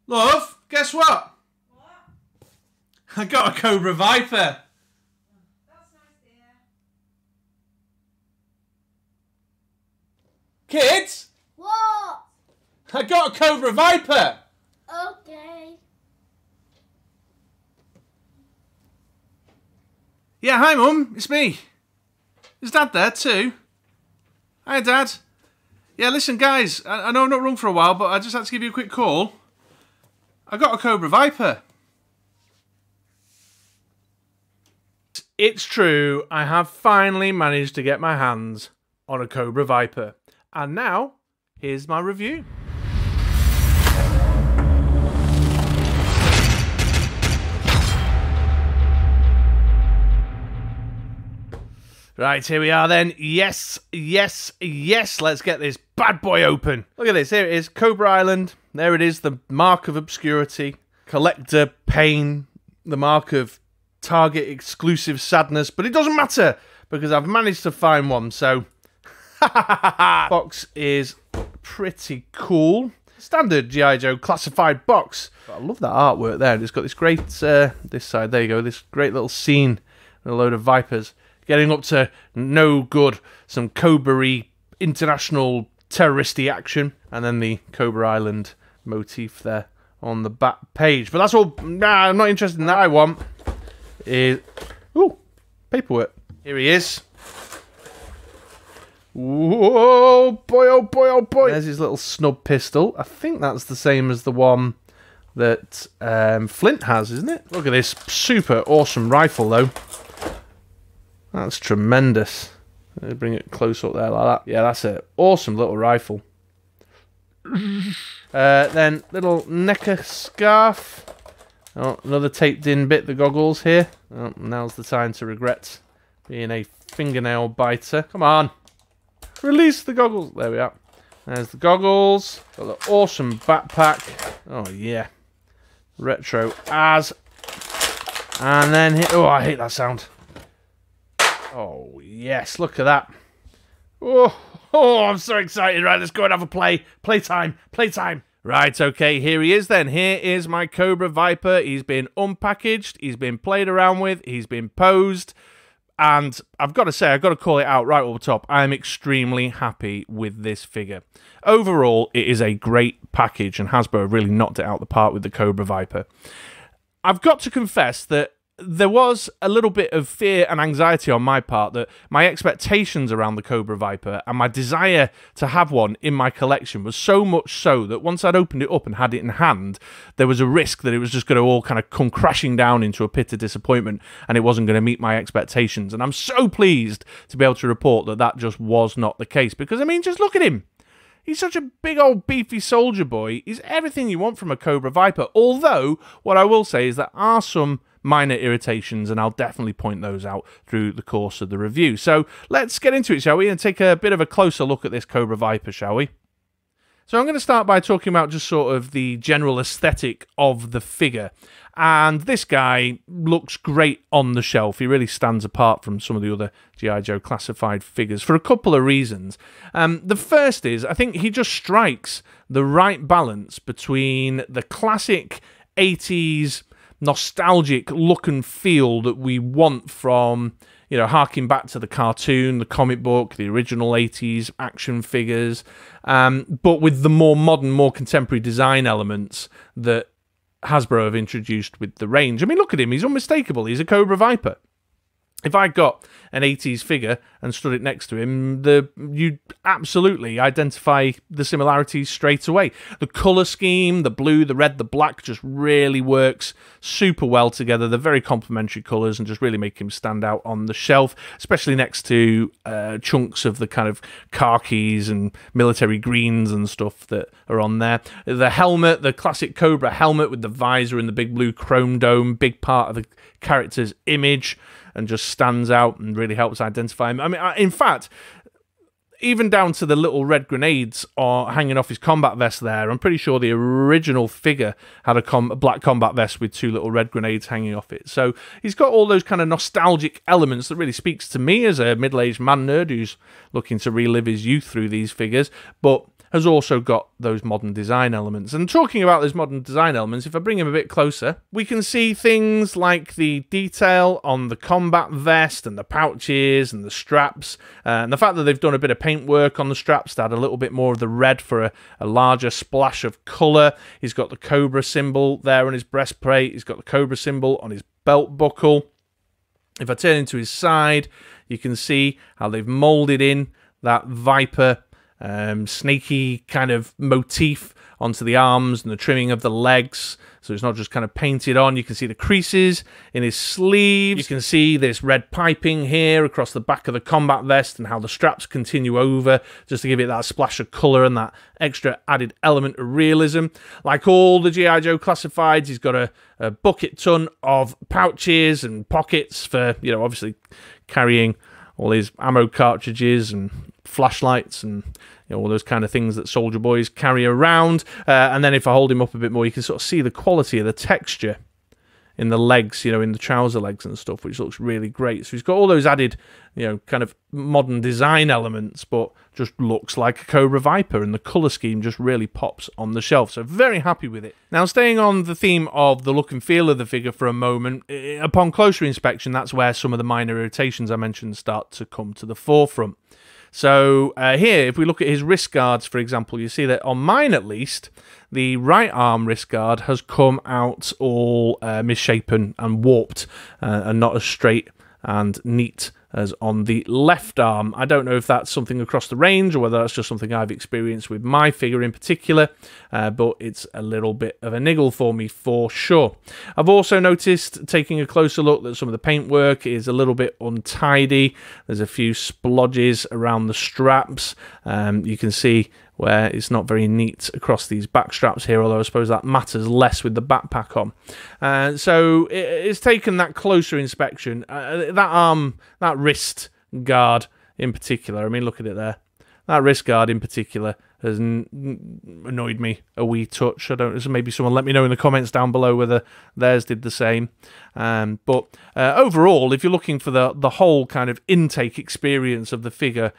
Love, guess what? What? I got a Cobra Viper. That's nice, dear. Kids, What? I got a Cobra Viper. Okay. Yeah, hi Mum, it's me. Is Dad there too? Hi Dad. Yeah, listen guys, I know I've not rung for a while, but I just had to give you a quick call. I got a Cobra Viper. It's true, I have finally managed to get my hands on a Cobra Viper. And now, here's my review. Right, here we are then. Yes, yes, yes. Let's get this bad boy open. Look at this. Here it is. Cobra Island. There it is. The mark of obscurity. Collector pain. The mark of Target exclusive sadness. But it doesn't matter because I've managed to find one. So, box is pretty cool. Standard G.I. Joe classified box. But I love that artwork there. It's got this great, this side, there you go. This great little scene. And a load of Vipers. Getting up to no good, some Cobra-y international terroristy action, and then the Cobra Island motif there on the back page. But that's all. Nah, I'm not interested in that. I want is paperwork. Here he is. Whoa, boy, oh boy, oh boy! There's his little snub pistol. I think that's the same as the one that Flint has, isn't it? Look at this super awesome rifle, though. That's tremendous. Let me bring it close up there like that. Yeah, that's it. Awesome little rifle. Then little necker scarf. Oh, another taped in bit, the goggles here. Oh, now's the time to regret being a fingernail biter. Come on. Release the goggles. There we are. There's the goggles. Got the awesome backpack. Oh, yeah. Retro as. And then, oh, I hate that sound. Oh, yes, look at that. Oh, I'm so excited. Right, let's go and have a play. Playtime, playtime. Right, okay, here he is then. Here is my Cobra Viper. He's been unpackaged. He's been played around with. He's been posed. And I've got to say, I've got to call it out right over the top. I'm extremely happy with this figure. Overall, it is a great package, and Hasbro have really knocked it out the park with the Cobra Viper. I've got to confess that there was a little bit of fear and anxiety on my part that my expectations around the Cobra Viper and my desire to have one in my collection was so much so that once I'd opened it up and had it in hand, there was a risk that it was just going to all kind of come crashing down into a pit of disappointment and it wasn't going to meet my expectations. And I'm so pleased to be able to report that that just was not the case because, I mean, just look at him. He's such a big old beefy soldier boy. He's everything you want from a Cobra Viper. Although, what I will say is there are some minor irritations, and I'll definitely point those out through the course of the review. So let's get into it, shall we, and take a bit of a closer look at this Cobra Viper, shall we? So I'm going to start by talking about just sort of the general aesthetic of the figure. And this guy looks great on the shelf. He really stands apart from some of the other G.I. Joe classified figures for a couple of reasons. The first is, I think he just strikes the right balance between the classic 80s nostalgic look and feel that we want from, you know, harking back to the cartoon, the comic book, the original 80s action figures, but with the more modern, more contemporary design elements that Hasbro have introduced with the range. I mean, look at him. He's unmistakable. He's a Cobra Viper. If I got an 80s figure and stood it next to him, you'd absolutely identify the similarities straight away. The colour scheme, the blue, the red, the black just really works super well together. They're very complementary colours and just really make him stand out on the shelf, especially next to chunks of the kind of khakis and military greens and stuff that are on there. The helmet, the classic Cobra helmet with the visor and the big blue chrome dome, big part of the character's image, and just stands out and really helps identify him. I mean, in fact, even down to the little red grenades hanging off his combat vest there, I'm pretty sure the original figure had a black combat vest with two little red grenades hanging off it. So he's got all those kind of nostalgic elements that really speaks to me as a middle-aged man nerd who's looking to relive his youth through these figures. But has also got those modern design elements. And talking about those modern design elements, if I bring him a bit closer, we can see things like the detail on the combat vest and the pouches and the straps, and the fact that they've done a bit of paintwork on the straps to add a little bit more of the red for a larger splash of colour. He's got the Cobra symbol there on his breastplate. He's got the Cobra symbol on his belt buckle. If I turn into his side, you can see how they've moulded in that Viper snaky kind of motif onto the arms and the trimming of the legs, so it's not just kind of painted on. You can see the creases in his sleeves. You can see this red piping here across the back of the combat vest and how the straps continue over just to give it that splash of colour and that extra added element of realism. Like all the G.I. Joe Classifieds, he's got a bucket ton of pouches and pockets for, you know, obviously carrying all his ammo cartridges and flashlights and, you know, all those kind of things that soldier boys carry around. And then if I hold him up a bit more, you can sort of see the quality of the texture in the legs, you know, in the trouser legs and stuff, which looks really great. So he's got all those added, you know, kind of modern design elements, but just looks like a Cobra Viper, and the colour scheme just really pops on the shelf. So very happy with it. Now, staying on the theme of the look and feel of the figure for a moment, upon closer inspection, that's where some of the minor irritations I mentioned start to come to the forefront. So here, if we look at his wrist guards, for example, you see that on mine at least, the right arm wrist guard has come out all misshapen and warped and not as straight and neat as on the left arm. I don't know if that's something across the range or whether that's just something I've experienced with my figure in particular, but it's a little bit of a niggle for me for sure. I've also noticed, taking a closer look, that some of the paintwork is a little bit untidy. There's a few splodges around the straps. You can see where it's not very neat across these back straps here, although I suppose that matters less with the backpack on. So it's taken that closer inspection. That arm, that wrist guard in particular, I mean, look at it there. That wrist guard in particular has annoyed me a wee touch. I don't. Maybe someone let me know in the comments down below whether theirs did the same. But overall, if you're looking for the whole kind of intake experience of the figure,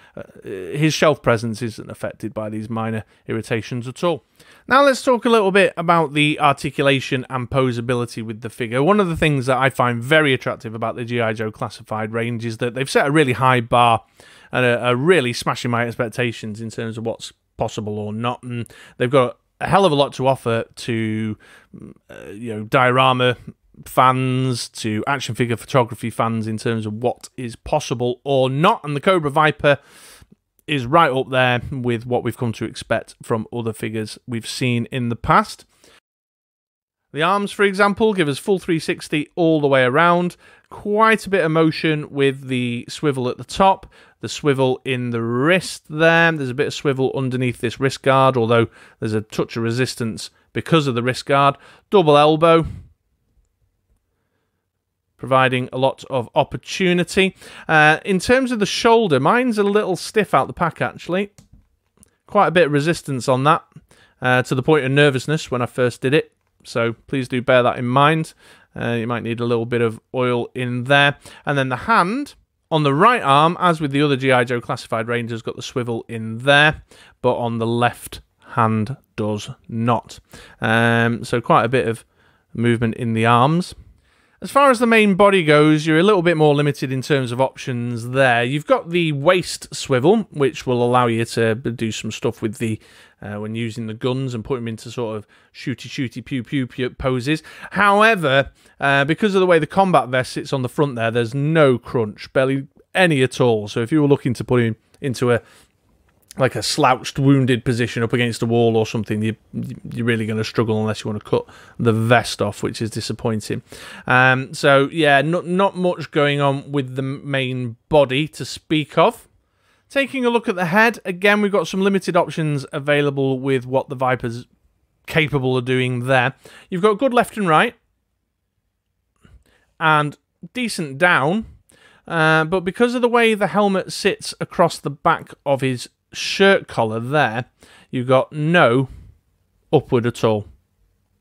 his shelf presence isn't affected by these minor irritations at all. Now let's talk a little bit about the articulation and posability with the figure. One of the things that I find very attractive about the G.I. Joe Classified range is that they've set a really high bar and are really smashing my expectations in terms of what's possible or not. And they've got a hell of a lot to offer to you know, diorama fans, to action figure photography fans in terms of what is possible or not. And the Cobra Viper is right up there with what we've come to expect from other figures we've seen in the past. The arms, for example, give us full 360 all the way around. Quite a bit of motion with the swivel at the top, the swivel in the wrist there. There's a bit of swivel underneath this wrist guard, although there's a touch of resistance because of the wrist guard. Double elbow, providing a lot of opportunity. In terms of the shoulder, mine's a little stiff out the pack, actually. Quite a bit of resistance on that, to the point of nervousness when I first did it. So please do bear that in mind. You might need a little bit of oil in there. And then the hand on the right arm, as with the other G.I. Joe Classified range, has got the swivel in there, but on the left hand does not. So quite a bit of movement in the arms. As far as the main body goes, you're a little bit more limited in terms of options there. You've got the waist swivel, which will allow you to do some stuff with the when using the guns and put them into sort of shooty pew pew poses. However, because of the way the combat vest sits on the front there, there's no crunch, barely any at all. So if you were looking to put him into a like a slouched, wounded position up against a wall or something, you're really going to struggle unless you want to cut the vest off, which is disappointing. So yeah, not much going on with the main body to speak of. Taking a look at the head, again, we've got some limited options available with what the Viper's capable of doing there. You've got good left and right, and decent down, but because of the way the helmet sits across the back of his shirt collar there, you've got no upward at all.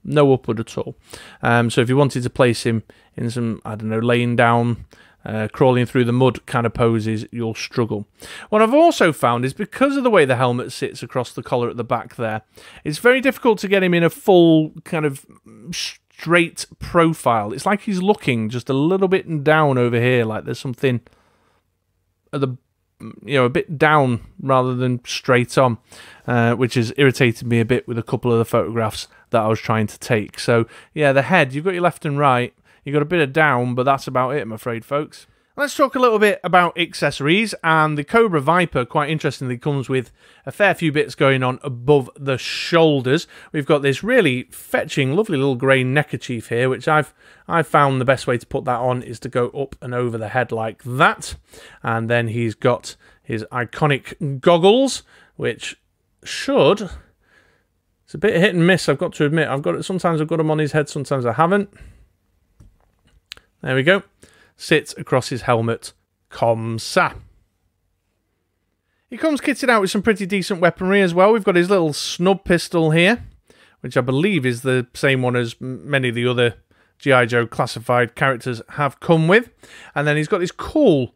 No upward at all. So if you wanted to place him in some, I don't know, laying down, crawling through the mud kind of poses, you'll struggle. What I've also found is because of the way the helmet sits across the collar at the back there, it's very difficult to get him in a full kind of straight profile. It's like he's looking just a little bit down over here, like there's something at the, a bit down rather than straight on, which has irritated me a bit with a couple of the photographs that I was trying to take. So yeah, the head, you've got your left and right, you've got a bit of down, but that's about it, I'm afraid, folks. Let's talk a little bit about accessories, and the Cobra Viper, quite interestingly, comes with a fair few bits going on above the shoulders. We've got this really fetching, lovely little grey neckerchief here, which I've found the best way to put that on is to go up and over the head like that. And then he's got his iconic goggles, which should... It's a bit hit and miss, I've got to admit. Sometimes I've got them on his head, sometimes I haven't. There we go. Sits across his helmet, comme ça. He comes kitted out with some pretty decent weaponry as well. We've got his little snub pistol here, which I believe is the same one as many of the other G.I. Joe classified characters have come with. And then he's got this cool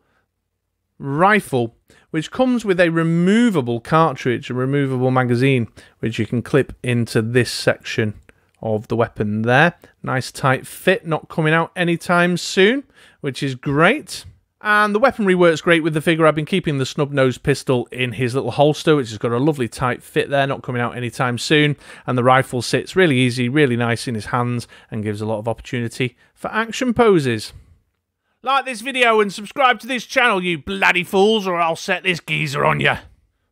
rifle, which comes with a removable cartridge, a removable magazine, which you can clip into this section of the weapon there. Nice tight fit, not coming out anytime soon, which is great. And the weaponry works great with the figure. I've been keeping the snub-nosed pistol in his little holster, which has got a lovely tight fit there, not coming out anytime soon. And the rifle sits really easy, really nice in his hands, and gives a lot of opportunity for action poses. Like this video and subscribe to this channel, you bloody fools, or I'll set this geezer on you.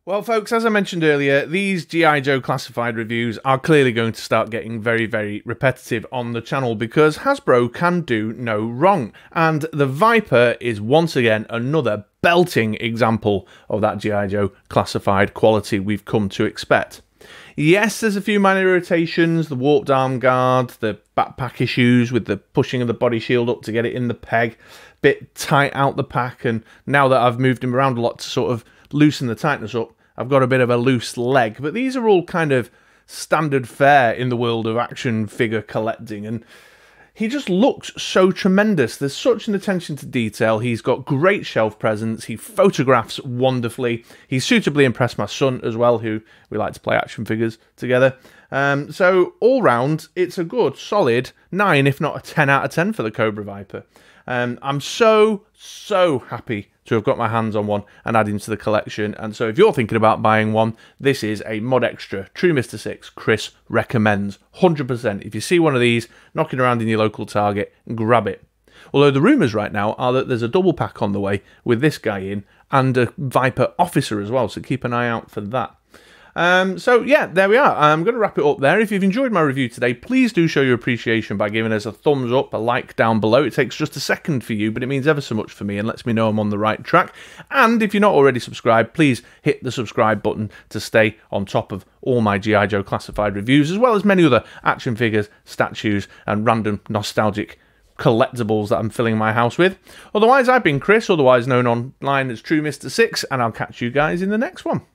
Well, folks, as I mentioned earlier, these G.I. Joe classified reviews are clearly going to start getting very, very repetitive on the channel because Hasbro can do no wrong. And the Viper is once again another belting example of that G.I. Joe classified quality we've come to expect. Yes, there's a few minor irritations, the warped arm guard, the backpack issues with the pushing of the body shield up to get it in the peg, bit tight out the pack, and now that I've moved him around a lot to sort of loosen the tightness up, I've got a bit of a loose leg. But these are all kind of standard fare in the world of action figure collecting, and he just looks so tremendous. There's such an attention to detail. He's got great shelf presence. He photographs wonderfully. He's suitably impressed my son as well, who we like to play action figures together. So all round, it's a good, solid 9, if not a 10 out of 10 for the Cobra Viper. I'm so happy to have got my hands on one and add him to the collection. And so if you're thinking about buying one, this is a MoDXtra True Mr. 6 Chris recommends 100%. If you see one of these knocking around in your local Target, grab it. Although the rumours right now are that there's a double pack on the way with this guy in and a Viper officer as well, so keep an eye out for that. So yeah, there we are. I'm going to wrap it up there. If you've enjoyed my review today, please do show your appreciation by giving us a thumbs up, a like down below. It takes just a second for you, but it means ever so much for me and lets me know I'm on the right track. And if you're not already subscribed, please hit the subscribe button to stay on top of all my G.I. Joe classified reviews, as well as many other action figures, statues, and random nostalgic collectibles that I'm filling my house with. Otherwise, I've been Chris, otherwise known online as True Mr. 6, and I'll catch you guys in the next one.